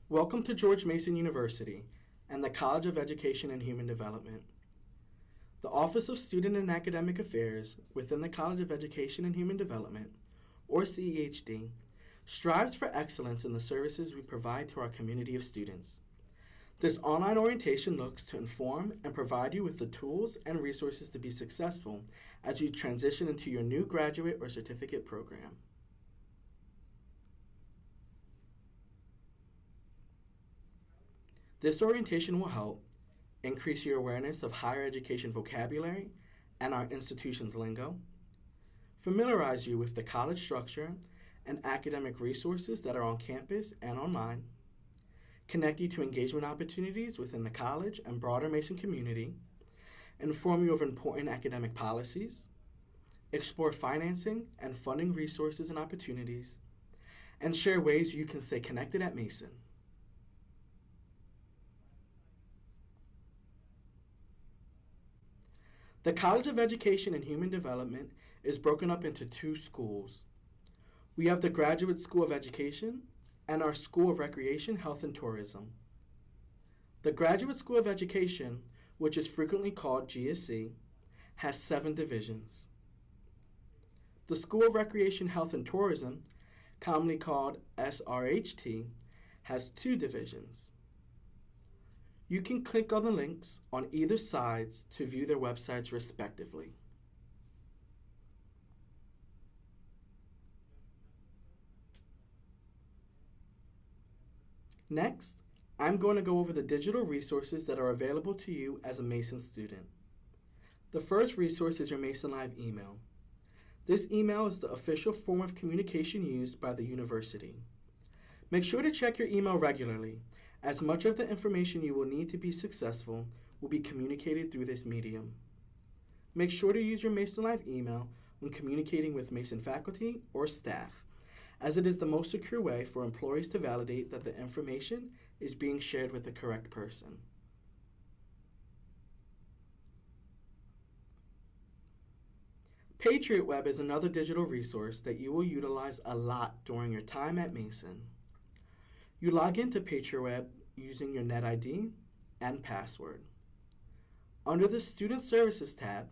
Welcome to George Mason University and the College of Education and Human Development. The Office of Student and Academic Affairs within the College of Education and Human Development, or CEHD, strives for excellence in the services we provide to our community of students. This online orientation looks to inform and provide you with the tools and resources to be successful as you transition into your new graduate or certificate program. This orientation will help increase your awareness of higher education vocabulary and our institution's lingo, familiarize you with the college structure and academic resources that are on campus and online, connect you to engagement opportunities within the college and broader Mason community, inform you of important academic policies, explore financing and funding resources and opportunities, and share ways you can stay connected at Mason. The College of Education and Human Development is broken up into two schools. We have the Graduate School of Education and our School of Recreation, Health, and Tourism. The Graduate School of Education, which is frequently called GSC, has 7 divisions. The School of Recreation, Health, and Tourism, commonly called SRHT, has 2 divisions. You can click on the links on either sides to view their websites respectively. Next, I'm going to go over the digital resources that are available to you as a Mason student. The first resource is your Mason Live email. This email is the official form of communication used by the university. Make sure to check your email regularly, as much of the information you will need to be successful will be communicated through this medium. Make sure to use your Mason Live email when communicating with Mason faculty or staff, as it is the most secure way for employees to validate that the information is being shared with the correct person. Patriot Web is another digital resource that you will utilize a lot during your time at Mason. You log into Patriot Web using your NetID and password. Under the Student Services tab,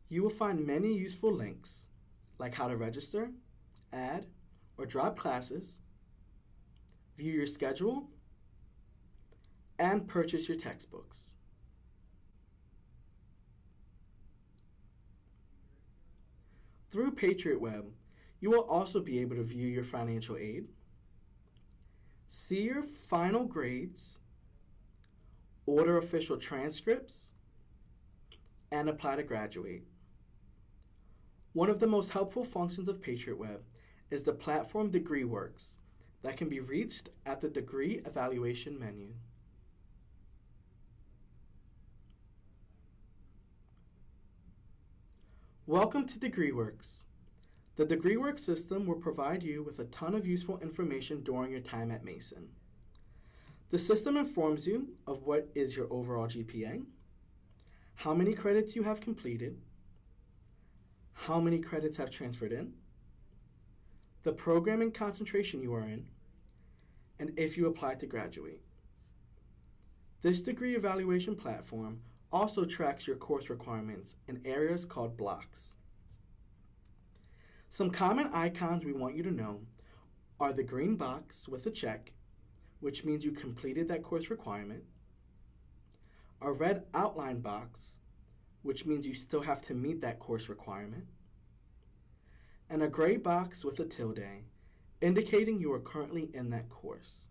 you will find many useful links, like how to register, add, or drop classes, view your schedule, and purchase your textbooks. Through Patriot Web, you will also be able to view your financial aid, see your final grades, order official transcripts, and apply to graduate. One of the most helpful functions of Patriot Web is the platform DegreeWorks that can be reached at the Degree Evaluation menu. Welcome to DegreeWorks. The DegreeWorks system will provide you with a ton of useful information during your time at Mason. The system informs you of what is your overall GPA, how many credits you have completed, how many credits have transferred in, the program and concentration you are in, and if you applied to graduate. This degree evaluation platform also tracks your course requirements in areas called blocks. Some common icons we want you to know are the green box with a check, which means you completed that course requirement, a red outline box, which means you still have to meet that course requirement, and a gray box with a tilde, indicating you are currently in that course.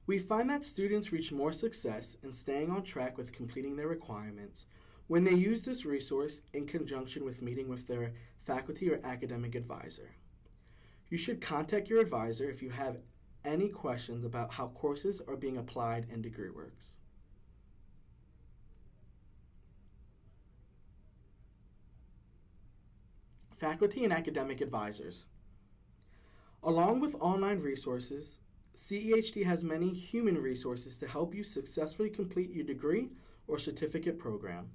We find that students reach more success in staying on track with completing their requirements when they use this resource in conjunction with meeting with their faculty or academic advisor. You should contact your advisor if you have any questions about how courses are being applied in DegreeWorks. Faculty and academic advisors. Along with online resources, CEHD has many human resources to help you successfully complete your degree or certificate program.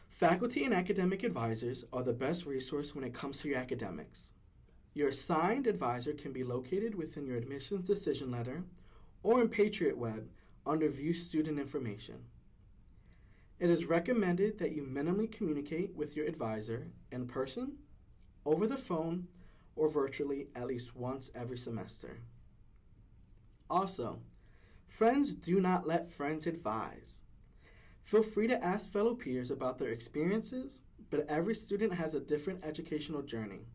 Faculty and academic advisors are the best resource when it comes to your academics. Your assigned advisor can be located within your admissions decision letter or in Patriot Web under View Student Information. It is recommended that you minimally communicate with your advisor in person, over the phone, or virtually at least once every semester. Also, friends do not let friends advise. Feel free to ask fellow peers about their experiences, but every student has a different educational journey,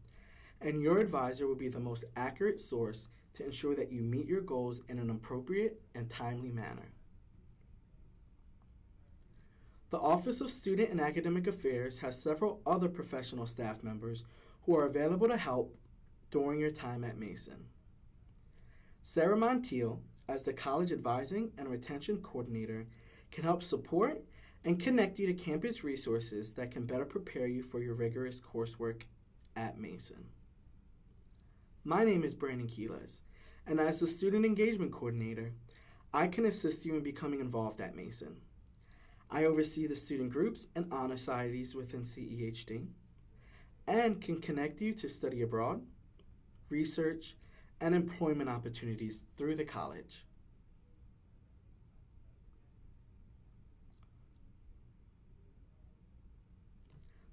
and your advisor will be the most accurate source to ensure that you meet your goals in an appropriate and timely manner. The Office of Student and Academic Affairs has several other professional staff members who are available to help during your time at Mason. Sarah Montiel, as the College Advising and Retention Coordinator, can help support and connect you to campus resources that can better prepare you for your rigorous coursework at Mason. My name is Brandon Quiles, and as the Student Engagement Coordinator, I can assist you in becoming involved at Mason. I oversee the student groups and honor societies within CEHD and can connect you to study abroad, research, and employment opportunities through the college.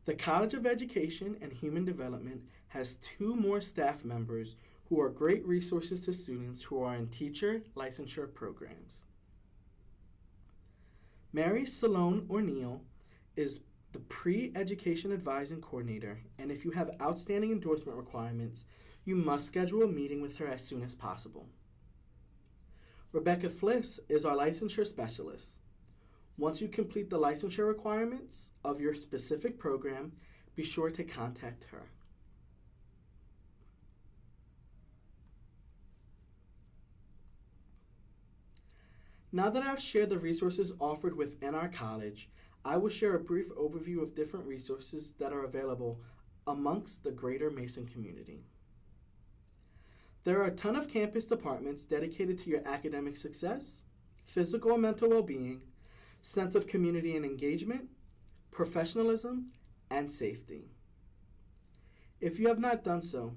The College of Education and Human Development has 2 more staff members who are great resources to students who are in teacher licensure programs. Mary Salone O'Neill is the Pre-Education Advising Coordinator, and if you have outstanding endorsement requirements, you must schedule a meeting with her as soon as possible. Rebecca Fliss is our Licensure Specialist. Once you complete the licensure requirements of your specific program, be sure to contact her. Now that I've shared the resources offered within our college, I will share a brief overview of different resources that are available amongst the greater Mason community. There are a ton of campus departments dedicated to your academic success, physical and mental well-being, sense of community and engagement, professionalism, and safety. If you have not done so,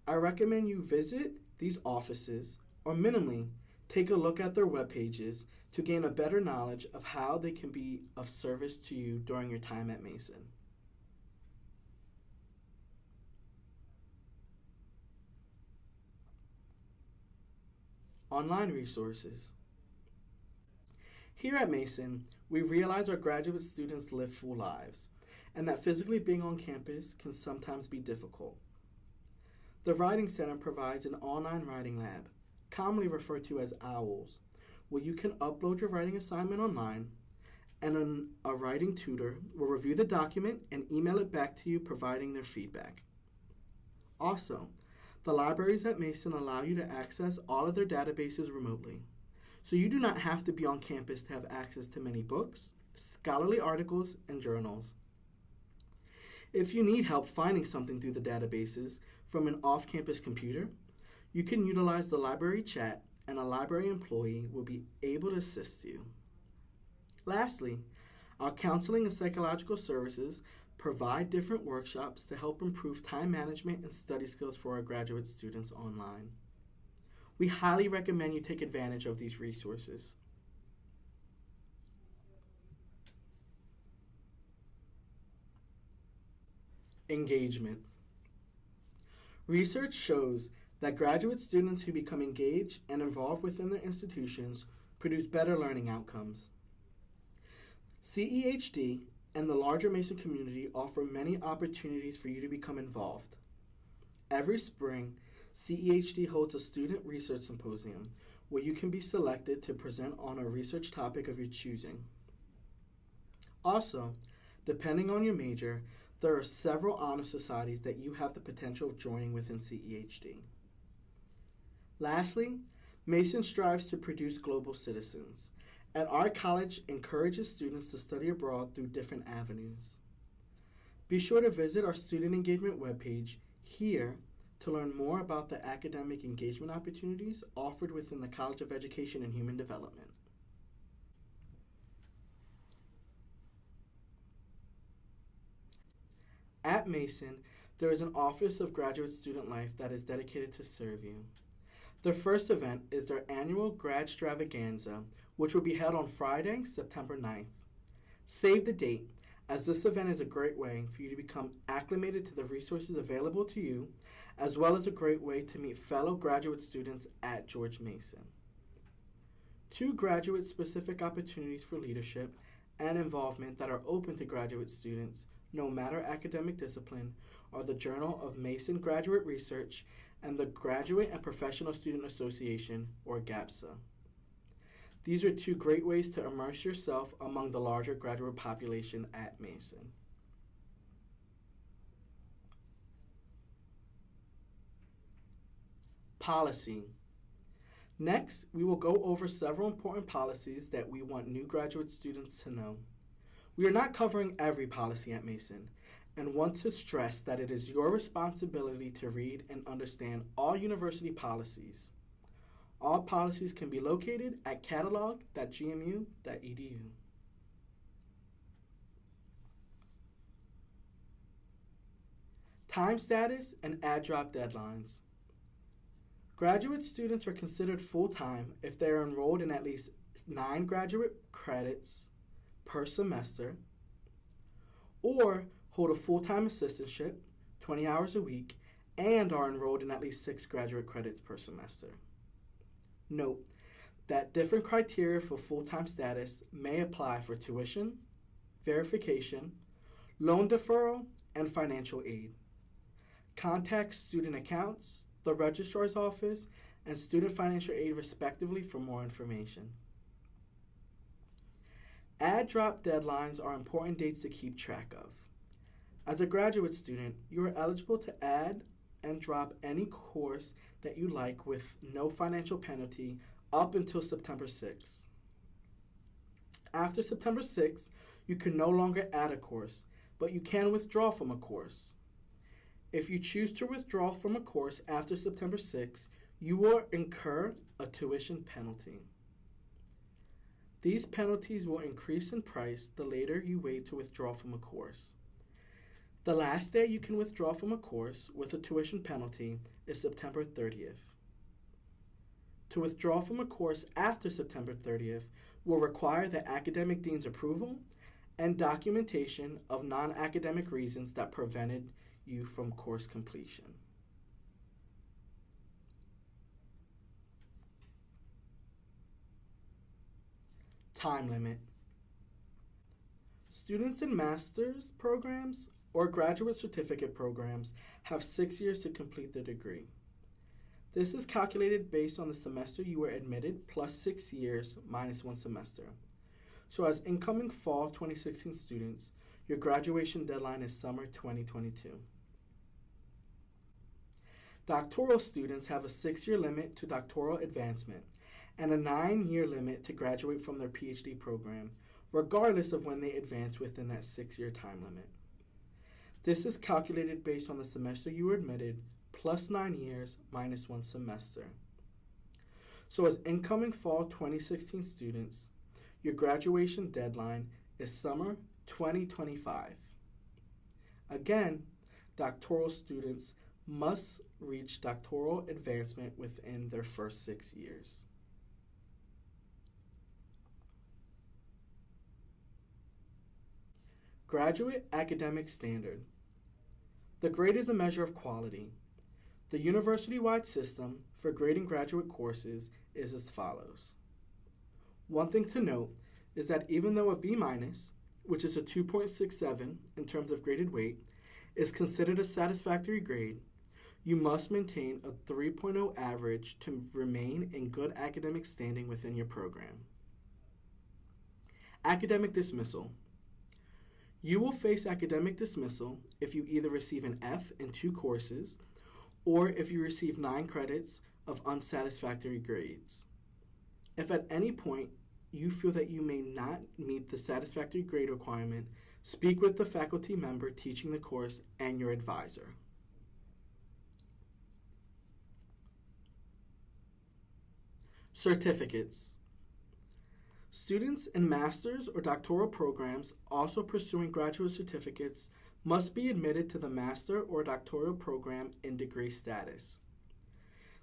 I recommend you visit these offices or minimally take a look at their web pages to gain a better knowledge of how they can be of service to you during your time at Mason. Online resources. Here at Mason, we realize our graduate students live full lives and that physically being on campus can sometimes be difficult. The Writing Center provides an online writing lab, commonly referred to as OWLs, where you can upload your writing assignment online and a writing tutor will review the document and email it back to you providing their feedback. Also, the libraries at Mason allow you to access all of their databases remotely, so you do not have to be on campus to have access to many books, scholarly articles, and journals. If you need help finding something through the databases from an off-campus computer, you can utilize the library chat and a library employee will be able to assist you. Lastly, our counseling and psychological services provide different workshops to help improve time management and study skills for our graduate students online. We highly recommend you take advantage of these resources. Engagement. Research shows that graduate students who become engaged and involved within their institutions produce better learning outcomes. CEHD and the larger Mason community offer many opportunities for you to become involved. Every spring, CEHD holds a student research symposium where you can be selected to present on a research topic of your choosing. Also, depending on your major, there are several honor societies that you have the potential of joining within CEHD. Lastly, Mason strives to produce global citizens, and our college encourages students to study abroad through different avenues. Be sure to visit our student engagement webpage here to learn more about the academic engagement opportunities offered within the College of Education and Human Development. At Mason, there is an Office of Graduate Student Life that is dedicated to serve you. Their first event is their annual Grad Stravaganza, which will be held on Friday, September 9th. Save the date, as this event is a great way for you to become acclimated to the resources available to you, as well as a great way to meet fellow graduate students at George Mason. 2 graduate-specific opportunities for leadership and involvement that are open to graduate students, no matter academic discipline, are the Journal of Mason Graduate Research and the Graduate and Professional Student Association, or GAPSA. These are 2 great ways to immerse yourself among the larger graduate population at Mason. Policy. Next, we will go over several important policies that we want new graduate students to know. We are not covering every policy at Mason and want to stress that it is your responsibility to read and understand all university policies. All policies can be located at catalog.gmu.edu. Time status and add drop deadlines. Graduate students are considered full-time if they are enrolled in at least 9 graduate credits per semester, or hold a full-time assistantship, 20 hours a week, and are enrolled in at least 6 graduate credits per semester. Note that different criteria for full-time status may apply for tuition, verification, loan deferral, and financial aid. Contact student accounts, the registrar's office, and student financial aid respectively for more information. Add drop deadlines are important dates to keep track of. As a graduate student, you are eligible to add and drop any course that you like with no financial penalty up until September 6th. After September 6th, you can no longer add a course, but you can withdraw from a course. If you choose to withdraw from a course after September 6th, you will incur a tuition penalty. These penalties will increase in price the later you wait to withdraw from a course. The last day you can withdraw from a course with a tuition penalty is September 30th. To withdraw from a course after September 30th will require the academic dean's approval and documentation of non-academic reasons that prevented you from course completion. Time limit. Students in master's programs or graduate certificate programs have 6 years to complete their degree. This is calculated based on the semester you were admitted plus 6 years minus 1 semester. So as incoming fall 2016 students, your graduation deadline is summer 2022. Doctoral students have a 6-year limit to doctoral advancement and a 9-year limit to graduate from their PhD program, regardless of when they advance within that 6-year time limit. This is calculated based on the semester you were admitted plus 9 years minus 1 semester. So as incoming fall 2016 students, your graduation deadline is summer 2025. Again, doctoral students must reach doctoral advancement within their first 6 years. Graduate academic standard. The grade is a measure of quality. The university-wide system for grading graduate courses is as follows. One thing to note is that even though a B-, which is a 2.67 in terms of graded weight, is considered a satisfactory grade, you must maintain a 3.0 average to remain in good academic standing within your program. Academic dismissal. You will face academic dismissal if you either receive an F in 2 courses or if you receive 9 credits of unsatisfactory grades. If at any point you feel that you may not meet the satisfactory grade requirement, speak with the faculty member teaching the course and your advisor. Certificates. Students in master's or doctoral programs also pursuing graduate certificates must be admitted to the master or doctoral program in degree status.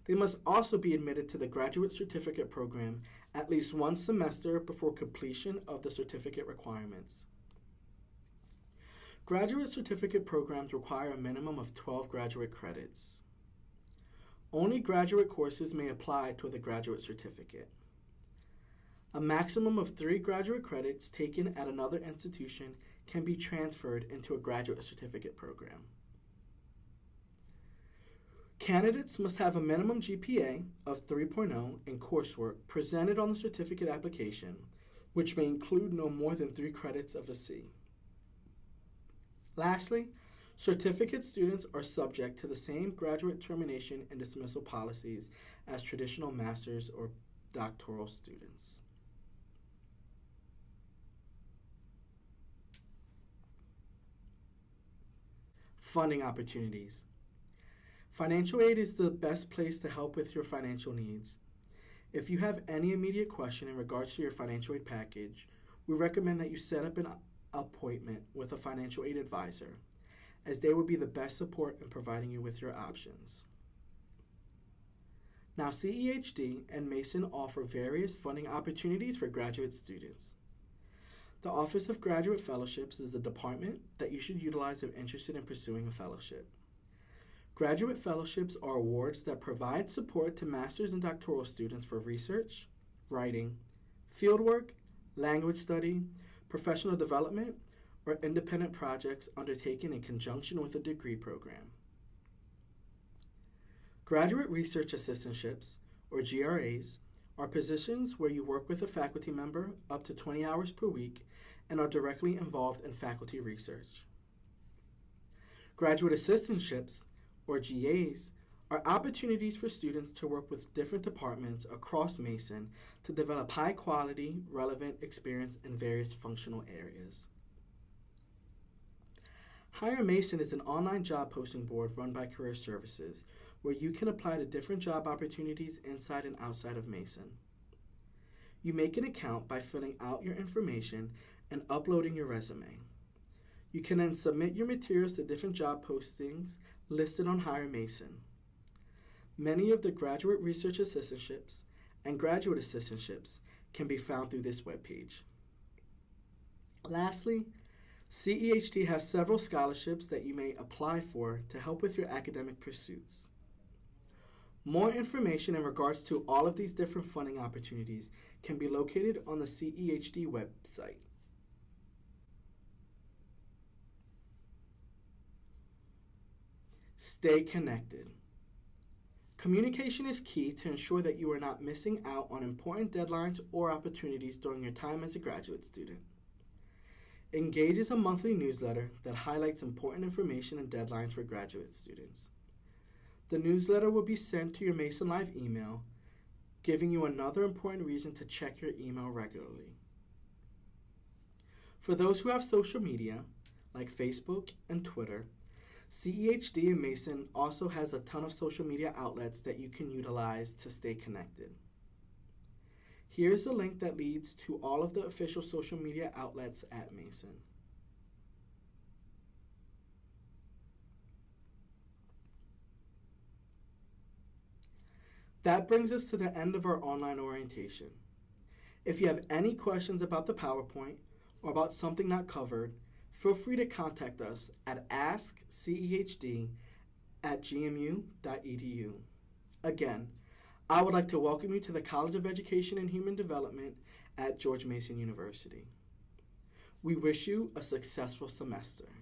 They must also be admitted to the graduate certificate program at least one semester before completion of the certificate requirements. Graduate certificate programs require a minimum of 12 graduate credits. Only graduate courses may apply to the graduate certificate. A maximum of 3 graduate credits taken at another institution can be transferred into a graduate certificate program. Candidates must have a minimum GPA of 3.0 in coursework presented on the certificate application, which may include no more than 3 credits of a C. Lastly, certificate students are subject to the same graduate termination and dismissal policies as traditional master's or doctoral students. Funding opportunities. Financial aid is the best place to help with your financial needs. If you have any immediate question in regards to your financial aid package, we recommend that you set up an appointment with a financial aid advisor, as they will be the best support in providing you with your options. Now, CEHD and Mason offer various funding opportunities for graduate students. The Office of Graduate Fellowships is the department that you should utilize if interested in pursuing a fellowship. Graduate fellowships are awards that provide support to master's and doctoral students for research, writing, fieldwork, language study, professional development, or independent projects undertaken in conjunction with a degree program. Graduate research assistantships, or GRAs, are positions where you work with a faculty member up to 20 hours per week and are directly involved in faculty research. Graduate assistantships, or GAs, are opportunities for students to work with different departments across Mason to develop high-quality, relevant experience in various functional areas. Hire Mason is an online job posting board run by Career Services where you can apply to different job opportunities inside and outside of Mason. You make an account by filling out your information and uploading your resume. You can then submit your materials to different job postings listed on Hire Mason. Many of the graduate research assistantships and graduate assistantships can be found through this webpage. Lastly, CEHD has several scholarships that you may apply for to help with your academic pursuits. More information in regards to all of these different funding opportunities can be located on the CEHD website. Stay connected. Communication is key to ensure that you are not missing out on important deadlines or opportunities during your time as a graduate student. Engage is a monthly newsletter that highlights important information and deadlines for graduate students. The newsletter will be sent to your Mason Live email, giving you another important reason to check your email regularly. For those who have social media, like Facebook and Twitter, CEHD and Mason also has a ton of social media outlets that you can utilize to stay connected. Here's a link that leads to all of the official social media outlets at Mason. That brings us to the end of our online orientation. If you have any questions about the PowerPoint or about something not covered, feel free to contact us at askcehd@gmu.edu. Again, I would like to welcome you to the College of Education and Human Development at George Mason University. We wish you a successful semester.